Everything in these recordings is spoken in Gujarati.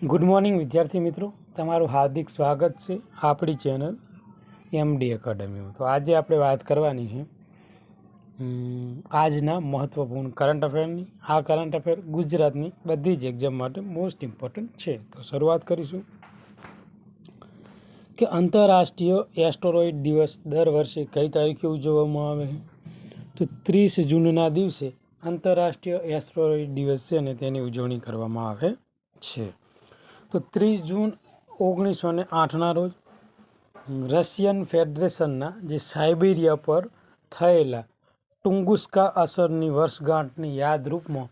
ગુડ મોર્નિંગ વિદ્યાર્થી મિત્રો, તમારું હાર્દિક સ્વાગત છે આપણી ચેનલ એમડી એકેડમીમાં। તો આજે આપણે વાત કરવાની છે આજના મહત્ત્વપૂર્ણ કરંટ અફેરની। આ કરંટ અફેર ગુજરાતની બધી જ એક્ઝામ માટે મોસ્ટ ઇમ્પોર્ટન્ટ છે। તો શરૂઆત કરીશું કે આંતરરાષ્ટ્રીય એસ્ટેરોઇડ દિવસ દર વર્ષે કઈ તારીખે ઉજવવામાં આવે છે? તો 30 જૂનના દિવસે આંતરરાષ્ટ્રીય એસ્ટેરોઇડ દિવસ છે અને તેની ઉજવણી કરવામાં આવે છે। તો 30 જૂન 1908ના રોજ રશિયન ફેડરેશનના જે સાઇબેરિયા પર થયેલા ટુંગુસ્કા અસરની વર્ષગાંઠની યાદ રૂપમાં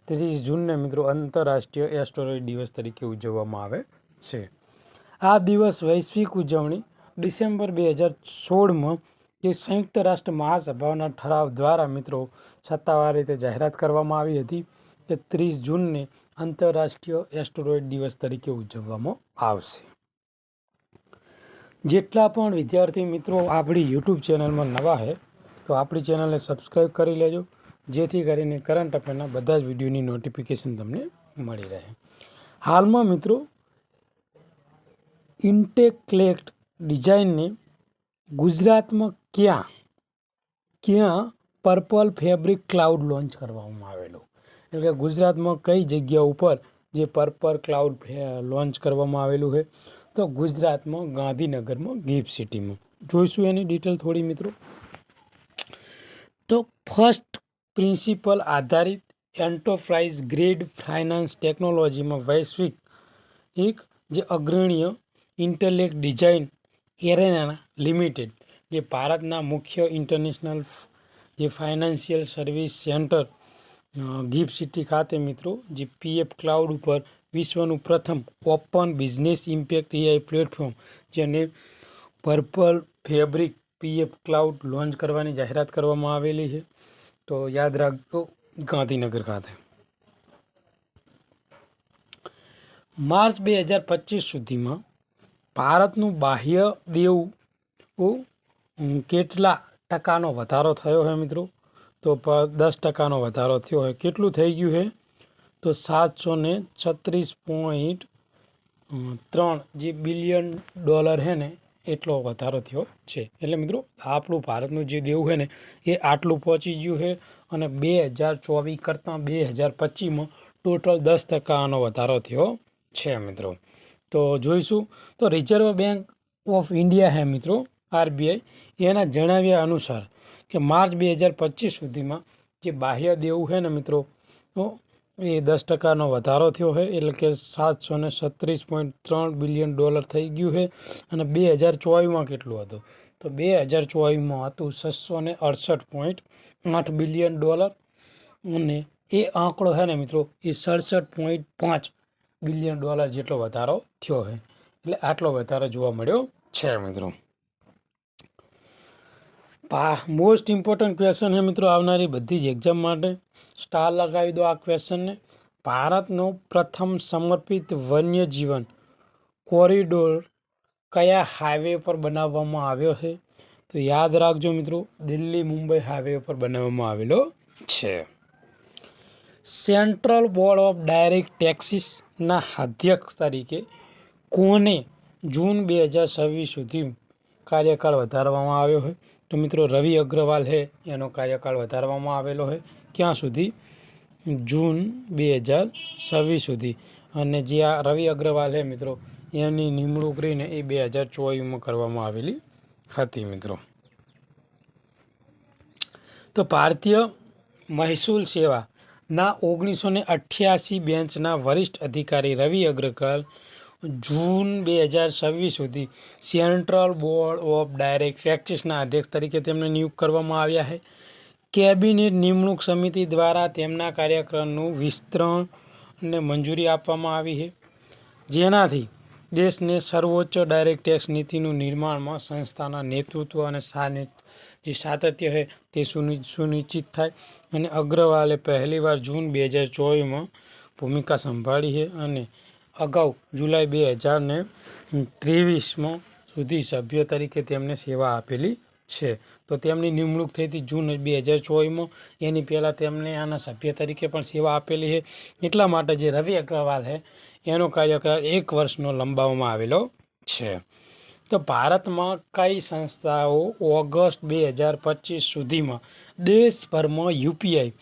30 જૂનને મિત્રો આંતરરાષ્ટ્રીય એસ્ટેરોઇડ દિવસ તરીકે ઉજવવામાં આવે છે। આ દિવસ વૈશ્વિક ઉજવણી ડિસેમ્બર 2016માં જે સંયુક્ત રાષ્ટ્ર મહાસભાના ઠરાવ દ્વારા મિત્રો સત્તાવાર રીતે જાહેરાત કરવામાં આવી હતી કે 30 જૂનને આંતરરાષ્ટ્રીય એસ્ટેરોઇડ દિવસ તરીકે ઉજવવામાં આવશે। જેટલા પણ વિદ્યાર્થી મિત્રો આપણી યુટ્યુબ ચેનલમાં નવા છે તો આપણી ચેનલને સબસ્ક્રાઈબ કરી લેજો, જેથી કરીને કરંટ અફેરના બધા જ વિડીયોની નોટિફિકેશન તમને મળી રહે। હાલમાં મિત્રો ઇન્ટેક્લેટ ડિઝાઇનને ગુજરાતમાં ક્યાં પર્પલ ફેબ્રિક ક્લાઉડ લોન્ચ કરવામાં આવેલો, એટલે કે ગુજરાતમાં કઈ જગ્યા ઉપર જે પર્પલ ક્લાઉડ લોન્ચ કરવામાં આવેલું છે? તો ગુજરાતમાં ગાંધીનગરમાં ગિફ્ટ સિટીમાં। જોઈશું એની ડિટેલ થોડી મિત્રો। તો ફર્સ્ટ પ્રિન્સિપલ આધારિત એન્ટરપ્રાઇઝ ગ્રેડ ફાઇનાન્સ ટેકનોલોજીમાં વૈશ્વિક એક જે અગ્રણીય ઇન્ટેલેક્ટ ડિઝાઇન એરેના લિમિટેડ જે ભારતના મુખ્ય ઇન્ટરનેશનલ જે financial service centre gift city ખાતે મિત્રો જે પીએફ ક્લાઉડ ઉપર વિશ્વનું પ્રથમ open business impact AI platform જેને purple fabric PF cloud launch કરવાની જાહેરાત કરવામાં આવેલી છે। તો યાદ રાખજો, ગાંધીનગર ખાતે। માર્ચ 2025 સુધીમાં ભારતનું બાહ્ય દેવું કેટલા ટકાનો વધારો થયો છે મિત્રો? તો 10% વધારો થયો હોય। કેટલું થઈ ગયું છે? તો 736.3 જે બિલિયન ડોલર છે ને એટલો વધારો થયો છે। એટલે મિત્રો આપણું ભારતનું જે દેવું છે ને એ આટલું પહોંચી ગયું છે અને 2024 કરતાં 2025માં ટોટલ 10% વધારો થયો છે મિત્રો। તો જોઈશું તો રિઝર્વ બેંક ઓફ ઇન્ડિયા છે મિત્રો આરબીઆઈ એના જણાવ્યા અનુસાર કે માર્ચ 2025 સુધીમાં જે બાહ્ય દેવું છે ને મિત્રો તો એ 10% વધારો થયો છે, એટલે કે 736.3 બિલિયન ડોલર થઈ ગયું છે। અને 2024માં કેટલું હતું? તો 2024માં હતું 668.8 બિલિયન ડોલર અને એ આંકડો છે ને મિત્રો એ 67.5 બિલિયન ડોલર જેટલો વધારો થયો છે। એટલે આટલો વધારો જોવા મળ્યો છે મિત્રો। મોસ્ટ ઇમ્પોર્ટન્ટ ક્વેશ્ચન છે મિત્રો આવનારી બધી જ એક્ઝામ માટે, સ્ટાર લગાવી દો આ ક્વેશ્ચનને। ભારતનો પ્રથમ સમર્પિત વન્યજીવન કોરિડોર કયા હાઈવે પર બનાવવામાં આવ્યો છે? તો યાદ રાખજો મિત્રો, દિલ્હી મુંબઈ હાઈવે પર બનાવવામાં આવેલો છે। સેન્ટ્રલ બોર્ડ ઓફ ડાયરેક્ટ ટેક્સીસના અધ્યક્ષ તરીકે કોને જૂન 2026 સુધી કાર્યકાળ વધારવામાં આવ્યો છે? તો મિત્રો રવિ અગ્રવાલ છે એનો કાર્યકાળ વધારવામાં આવેલો છે। ક્યાં સુધી? જૂન 2026 સુધી। અને જે આ રવિ અગ્રવાલ છે મિત્રો એની નિમણૂક રહીને એ 2024માં કરવામાં આવેલી હતી મિત્રો। તો ભારતીય મહેસૂલ સેવાના 1988 બેન્ચના વરિષ્ઠ અધિકારી રવિ અગ્રવાલ જૂન 2026 સુધી સેન્ટ્રલ બોર્ડ ઓફ ડાયરેક્ટ ટેક્સીસના અધ્યક્ષ તરીકે તેમને નિયુક્ત કરવામાં આવ્યા છે। કેબિનેટ નિમણૂક સમિતિ દ્વારા તેમના કાર્યકાળનું વિસ્તરણને મંજૂરી આપવામાં આવી છે, જેનાથી દેશને સર્વોચ્ચ ડાયરેક્ટ ટેક્સ નીતિનું નિર્માણમાં સંસ્થાના નેતૃત્વ અને જે સાતત્ય છે તે સુનિશ્ચિત થાય। અને અગ્રવાલે પહેલીવાર જૂન 2024માં ભૂમિકા સંભાળી છે અને અગાઉ જુલાઈ 2023માં સુધી સભ્ય તરીકે તેમને સેવા આપેલી છે. તો તેમની નિમણૂક થઈ હતી જૂન 2024માં. એની પહેલાં તેમને આના સભ્ય તરીકે પણ સેવા આપેલી છે. એટલા માટે જે રવિ અગ્રવાલ છે એનો કાર્યકાળ 1 વર્ષનો લંબાવવામાં આવેલો છે. તો ભારતમાં કઈ સંસ્થાઓ ઓગસ્ટ 2025 સુધીમાં દેશભરમાં યુપીઆઈ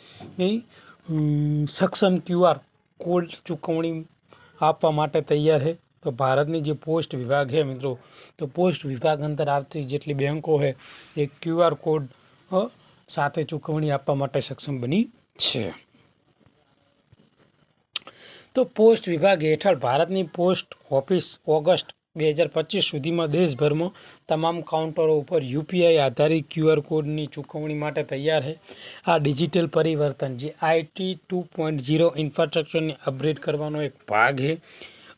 સક્ષમ QR કોડ ચૂકવણી આપવા માટે તૈયાર છે. તો ભારતની જે પોસ્ટ વિભાગ છે મિત્રો, તો પોસ્ટ વિભાગ અંદર આવતી જેટલી બેંકો છે એ QR કોડ સાથે ચૂકવણી આપવા માટે સક્ષમ બની છે. તો પોસ્ટ વિભાગ હેઠળ ભારતની પોસ્ટ ઓફિસ ઓગસ્ટ 2025 સુધીમાં દેશભરમાં તમામ કાઉન્ટરો ઉપર યુપીઆઈ આધારિત QR કોડની ચૂકવણી માટે તૈયાર છે. આ ડિજિટલ પરિવર્તન જે IT 2.0 ઇન્ફ્રાસ્ટ્રક્ચરને અપગ્રેડ કરવાનો એક ભાગ છે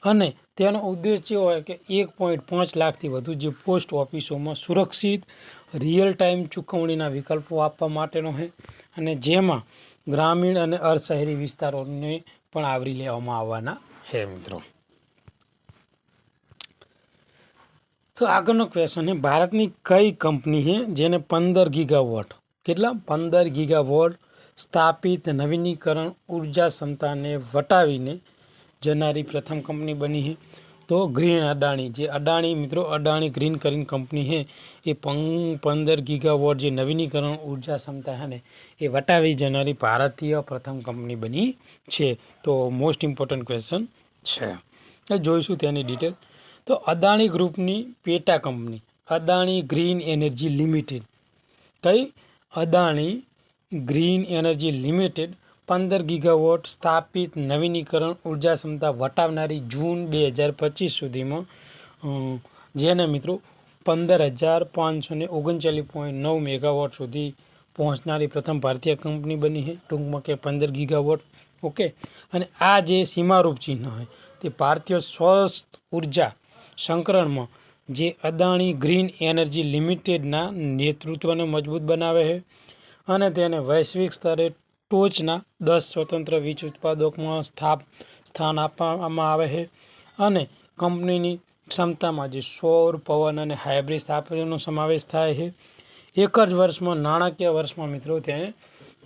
અને તેનો ઉદ્દેશ એવો હોય કે 1.5 લાખથી વધુ જે પોસ્ટ ઓફિસોમાં સુરક્ષિત રિયલ ટાઈમ ચૂકવણીના વિકલ્પો આપવા માટેનો છે અને જેમાં ગ્રામીણ અને અર્ધ વિસ્તારોને પણ આવરી લેવામાં આવવાના છે મિત્રો. તો આગળનો ક્વેશ્ચન છે, ભારતની કઈ કંપની છે જેને 15 ગીગાવોટ કેટલા 15 ગીગાવોટ સ્થાપિત નવીનીકરણ ઉર્જા ક્ષમતાને વટાવીને જનારી પ્રથમ કંપની બની છે? તો ગ્રીન અદાણી, જે અદાણી મિત્રો અદાણી ગ્રીન કરીને કંપની છે એ 15 ગીગાવોટ જે નવીનીકરણ ઉર્જા ક્ષમતા છે ને એ વટાવી જનારી ભારતીય પ્રથમ કંપની બની છે. તો મોસ્ટ ઇમ્પોર્ટન્ટ ક્વેશ્ચન છે, જોઈશું તેની ડિટેલ. તો અદાણી ગ્રુપની પેટા company Adani green energy limited, કઈ Adani green energy limited 15 gigawatt સ્થાપિત નવીનીકરણ ઉર્જા ક્ષમતા વટાવનારી જૂન 2025 સુધીમાં જેને મિત્રો 15,539.9 મેગાવોટ સુધી પહોંચનારી પ્રથમ ભારતીય કંપની બની છે. ટૂંકમાં કે 15 ગીગાવોટ. ઓકે, અને આ જે સીમારૂપ ચિહ્ન હોય તે ભારતીય સ્વસ્થ ઉર્જા સંકરણમાં જે અદાણી ગ્રીન એનર્જી લિમિટેડના નેતૃત્વને મજબૂત બનાવે છે અને તેને વૈશ્વિક સ્તરે ટોચના 10 સ્વતંત્ર વીજ ઉત્પાદકોમાં સ્થાન આપવામાં આવે છે અને કંપનીની ક્ષમતામાં જે સૌર, પવન અને હાઇબ્રિડ સ્થાપનનો સમાવેશ થાય છે. એક જ વર્ષમાં નાણાકીય વર્ષમાં મિત્રો તેને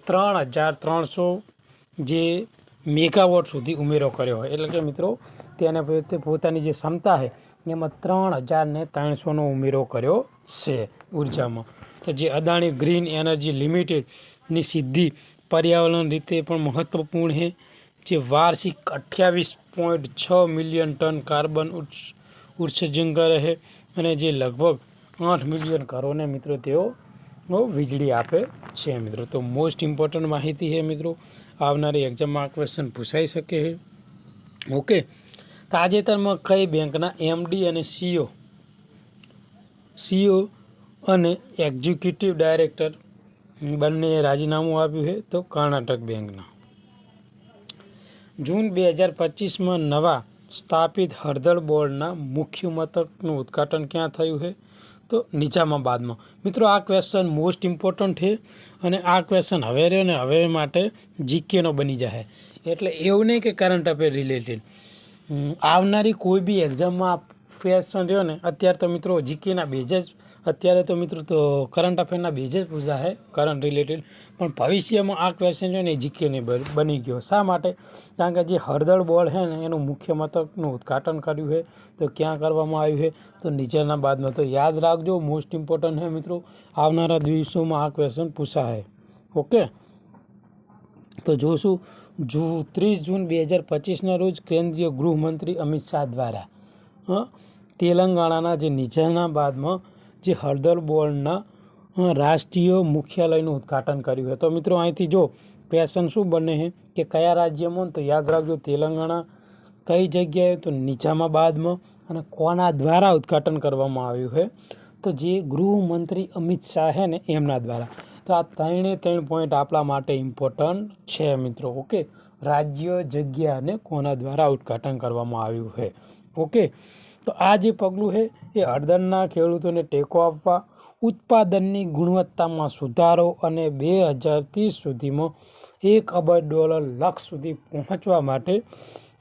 3,300 જે મેગાવોટ સુધી ઉમેરો કર્યો હોય, એટલે કે મિત્રો તેને પોતાની જે ક્ષમતા છે એમાં 3,300નો ઉમેરો કર્યો છે ઉર્જામાં. તો જે અદાણી ગ્રીન એનર્જી લિમિટેડની સિદ્ધિ પર્યાવરણ રીતે પણ મહત્વપૂર્ણ છે, જે વાર્ષિક 28.6 મિલિયન ટન કાર્બન ઉત્સર્જન કરે છે અને જે લગભગ 8 મિલિયન ઘરોને મિત્રો તેઓ વીજળી આપે છે મિત્રો. તો મોસ્ટ ઇમ્પોર્ટન્ટ માહિતી છે મિત્રો, આવનારી એક્ઝામમાં આ ક્વેશ્ચન પૂછાઈ શકે છે. ઓકે, તાજેતરમાં કઈ બેંકના MD અને CEO અને એક્ઝિક્યુટિવ ડાયરેક્ટર બંને રાજીનામું આપ્યું છે? તો કર્ણાટક બેંકના. જૂન 2025માં નવા સ્થાપિત હળદર બોર્ડના મુખ્ય મથકનું ઉદ્ઘાટન ક્યાં થયું છે? તો નિઝામાબાદમાં. મિત્રો આ ક્વેશ્ચન મોસ્ટ ઇમ્પોર્ટન્ટ છે અને આ ક્વેશ્ચન હવે રહ્યો ને હવે માટે જીકેનો બની જાય, એટલે એવું નહીં કે કરંટ અફેર રિલેટેડ. આવનારી કોઈ બી એક્ઝામમાં ક્વેશ્ચન રહ્યો ને અત્યારે તો મિત્રો જીકેના બેઝ જ અત્યારે તો મિત્રો તો કરંટ અફેરના બેઝ જ પૂછાય કરંટ રિલેટેડ, પણ ભવિષ્યમાં આ ક્વેશ્ચન રહ્યો ને જીકેને બની ગયો. શા માટે? કારણ કે જે હળદર બોર્ડ છે ને એનું મુખ્ય મથકનું ઉદ્ઘાટન કર્યું છે, તો ક્યાં કરવામાં આવ્યું છે? તો નિઝામાબાદમાં. તો યાદ રાખજો, મોસ્ટ ઇમ્પોર્ટન્ટ છે મિત્રો, આવનારા દિવસોમાં આ ક્વેશ્ચન પૂછાય. ઓકે, તો જોશું 30 જૂન 2025ના રોજ કેન્દ્રીય ગૃહમંત્રી અમિત શાહ દ્વારા તેલંગાણાના જે નિઝામાબાદમાં જે હળદર બોર્ડના રાષ્ટ્રીય મુખ્યાલયનું ઉદ્ઘાટન કર્યું છે. તો મિત્રો અહીંથી જો ક્વેશ્ચન શું બને છે કે કયા રાજ્યમાં? તો યાદ રાખજો તેલંગાણા, કઈ જગ્યાએ? તો નિઝામાબાદમાં, અને કોના દ્વારા ઉદ્ઘાટન કરવામાં આવ્યું છે? તો જે ગૃહમંત્રી અમિત શાહ છે ને એમના દ્વારા. તો આ 3 પોઈન્ટ આપણા માટે ઇમ્પોર્ટન્ટ છે મિત્રો. ઓકે, રાજ્ય, જગ્યા અને કોના દ્વારા ઉદ્ઘાટન કરવામાં આવ્યું છે. ઓકે, તો આ જે પગલું છે એ હળદરના ખેડૂતોને ટેકો આપવા, ઉત્પાદનની ગુણવત્તામાં સુધારો અને 2030 સુધીમાં $1 અબજ લક્ષ્ય સુધી પહોંચવા માટે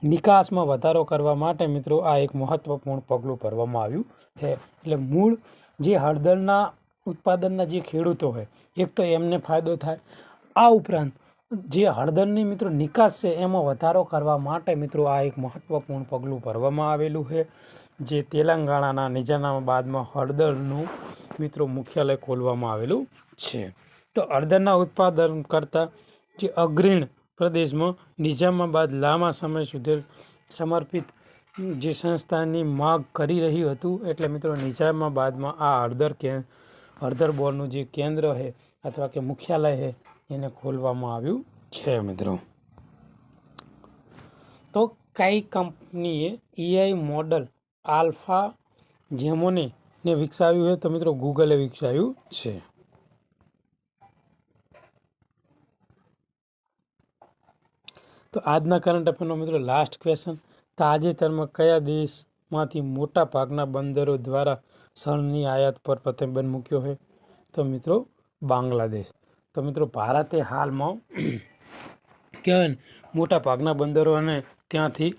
નિકાસમાં વધારો કરવા માટે મિત્રો આ એક મહત્વપૂર્ણ પગલું ભરવામાં આવ્યું છે. એટલે મૂળ જે હળદરના ઉત્પાદનના જે ખેડૂતો હોય એક તો એમને ફાયદો થાય, આ ઉપરાંત જે હળદરની મિત્રો નિકાસ છે એમાં વધારો કરવા માટે મિત્રો આ એક મહત્ત્વપૂર્ણ પગલું ભરવામાં આવેલું છે, જે તેલંગાણાના નિઝામાબાદમાં હળદરનું મિત્રો મુખ્યાલય ખોલવામાં આવેલું છે. તો હળદરના ઉત્પાદન કરતા જે અગ્રણી પ્રદેશમાં નિઝામાબાદ લાંબા સમય સુધી સમર્પિત જે સંસ્થાની માગ કરી રહ્યું હતું, એટલે મિત્રો નિઝામાબાદમાં આ હળદર બોર્ડનું જે કેન્દ્ર છે અથવા કે મુખ્યાલય છે એને ખોલવામાં આવ્યું છે મિત્રો. તો કઈ કંપનીએ એઆઈ મોડલ આલ્ફા જેમોને વિકસાવ્યું છે? તો મિત્રો ગૂગલે વિકસાવ્યું છે. તો આજના કરંટ અફેરનો મિત્રો લાસ્ટ ક્વેશ્ચન, તાજેતરમાં કયા દેશમાંથી મોટા ભાગના બંદરો દ્વારા શણની આયાત પર પ્રતિબંધ મૂક્યો છે? તો મિત્રો બાંગ્લાદેશ. તો મિત્રો ભારતે હાલમાં કહેવાય ને મોટા ભાગના બંદરો અને ત્યાંથી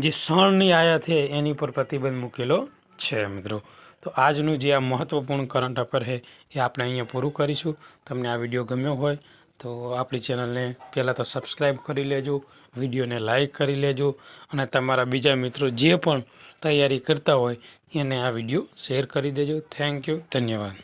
જે શણની આયાત છે એની પર પ્રતિબંધ મૂકેલો છે મિત્રો. તો આજનું જે આ મહત્ત્વપૂર્ણ કરંટ અફેર છે એ આપણે અહીંયા પૂરું કરીશું. તમને આ વિડીયો ગમ્યો હોય તો આપણી ચેનલને પહેલાં તો સબસ્ક્રાઈબ કરી લેજો, વિડીયોને લાઈક કરી લેજો અને તમારા બીજા મિત્રો જે પણ તૈયારી કરતા હોય એને આ વિડીયો શેર કરી દેજો. થેન્ક યુ, ધન્યવાદ.